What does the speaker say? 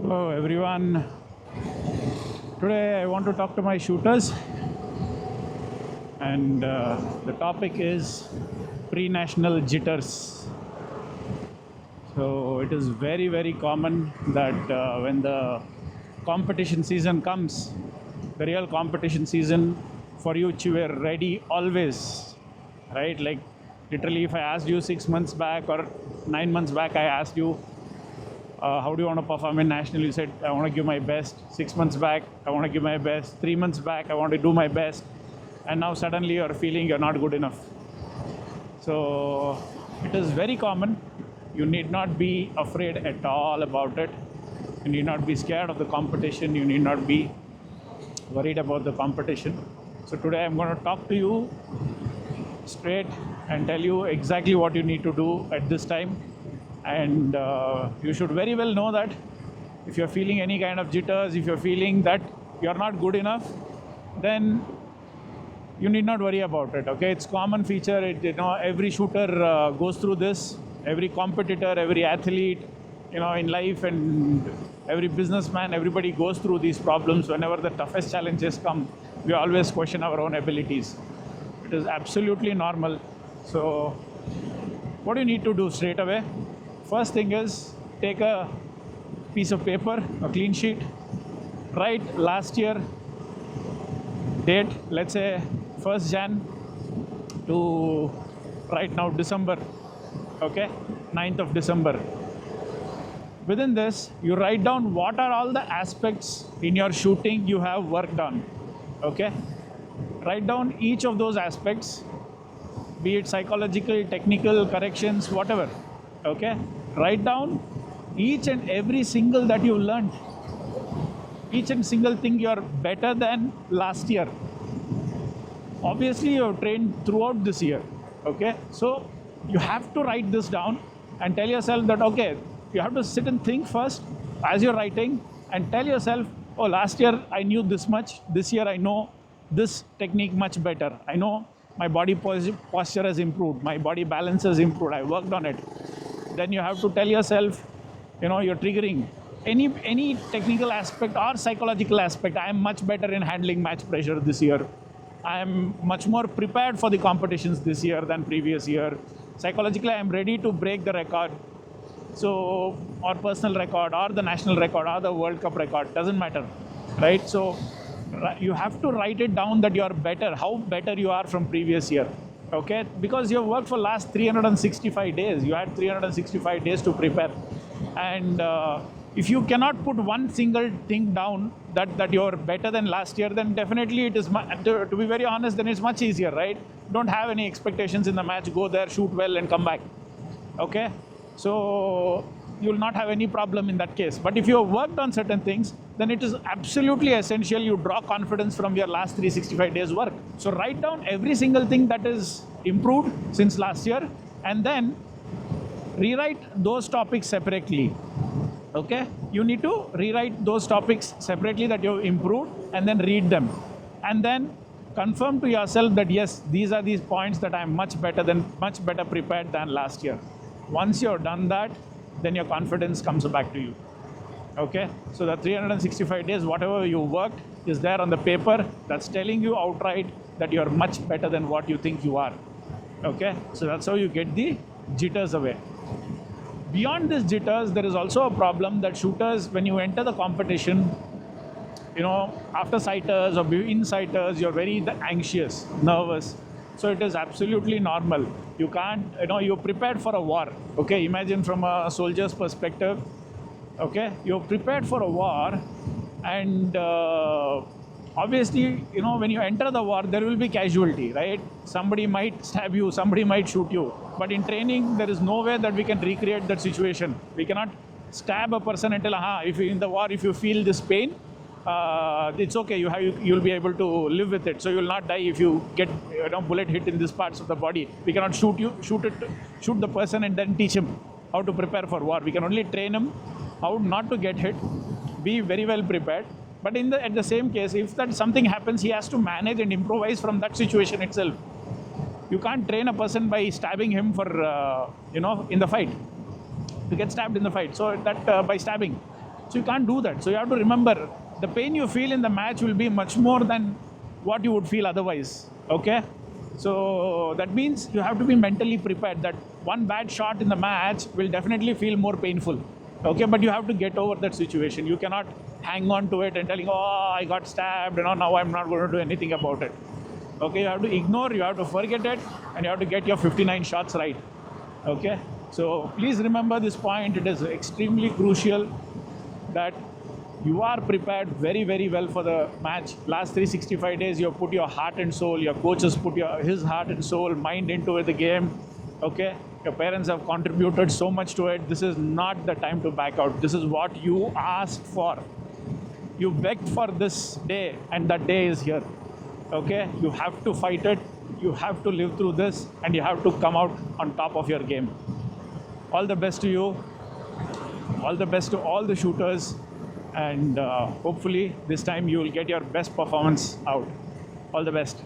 Hello everyone. Today I want to talk to my shooters, and the topic is pre-national jitters. So it is very very common that when the competition season comes, the real competition season, for you you were ready always, right? Like literally, if I asked you 6 months back or 9 months back, I asked you, how do you want to perform in national? You said, I want to give my best. 6 months back, I want to give my best. 3 months back, I want to do my best. And now suddenly you're feeling you're not good enough. So it is very common. You need not be afraid at all about it. You need not be scared of the competition. You need not be worried about the competition. So today I'm going to talk to you straight and tell you exactly what you need to do at this time. And you should very well know that if you're feeling any kind of jitters, if you're feeling that you're not good enough, then you need not worry about it. Okay, it's common feature. Every shooter goes through this. Every competitor, every athlete, in life, and every businessman, everybody goes through these problems. Whenever the toughest challenges come, we always question our own abilities. It is absolutely normal. So what do you need to do straight away? First thing is, take a piece of paper, a clean sheet, write last year date, let's say 1st Jan to right now December, okay, 9th of December. Within this, you write down what are all the aspects in your shooting you have worked on, okay. Write down each of those aspects, be it psychological, technical, corrections, whatever. Okay, write down each and every single that you learned, each and single thing you're better than last year. Obviously, you've trained throughout this year. Okay, so you have to write this down and tell yourself that, okay, you have to sit and think first as you're writing and tell yourself, oh, last year I knew this much, this year I know this technique much better. I know my body posture has improved, my body balance has improved, I worked on it. Then you have to tell yourself, you're triggering any technical aspect or psychological aspect. I am much better in handling match pressure this year. I am much more prepared for the competitions this year than previous year. Psychologically, I am ready to break the record. So, or personal record, or the national record, or the World Cup record, doesn't matter, right? So, you have to write it down that you are better, how better you are from previous year. Okay, because you have worked for last 365 days. You had 365 days to prepare, and if you cannot put one single thing down that you're better than last year, then definitely it is, to be very honest, then it's much easier, right? Don't have any expectations in the match. Go there, shoot well, and come back. Okay, so you will not have any problem in that case. But if you have worked on certain things, then it is absolutely essential you draw confidence from your last 365 days work. So write down every single thing that is improved since last year, and then rewrite those topics separately. Okay, you need to rewrite those topics separately that you have improved, and then read them, and then confirm to yourself that yes, these are these points that I am much better prepared than last year. Once you've done that, then your confidence comes back to you. Okay, so the 365 days, whatever you worked is there on the paper. That's telling you outright that you're much better than what you think you are. Okay, so that's how you get the jitters away. Beyond this jitters, there is also a problem that shooters, when you enter the competition, after sighters or in sighters, you're very anxious, nervous. So it is absolutely normal. You can't, you're prepared for a war. Okay, imagine from a soldier's perspective. Okay, you're prepared for a war, and obviously, when you enter the war, there will be casualty, right? Somebody might stab you, somebody might shoot you. But in training, there is no way that we can recreate that situation. We cannot stab a person and tell, if in the war, if you feel this pain, it's okay. You'll be able to live with it. So you will not die if you get bullet hit in these parts of the body. We cannot shoot the person and then teach him how to prepare for war. We can only train him how not to get hit, be very well prepared. But at the same case, if that something happens, he has to manage and improvise from that situation itself. You can't train a person by stabbing him for in the fight. To get stabbed in the fight. So that by stabbing. So you can't do that. So you have to remember, the pain you feel in the match will be much more than what you would feel otherwise. Okay? So that means you have to be mentally prepared that one bad shot in the match will definitely feel more painful. Okay, but you have to get over that situation. You cannot hang on to it and telling, oh, I got stabbed, now I'm not going to do anything about it. Okay, you have to ignore, you have to forget it, and you have to get your 59 shots right. Okay, so please remember this point. It is extremely crucial that you are prepared very, very well for the match. Last 365 days, you have put your heart and soul, your coaches put his heart and soul, mind into the game. Okay, your parents have contributed so much to it. This is not the time to back out. This is what you asked for. You begged for this day, and that day is here. Okay, you have to fight it, you have to live through this, and you have to come out on top of your game. All the best to you, all the best to all the shooters, and hopefully this time you will get your best performance out. All the best.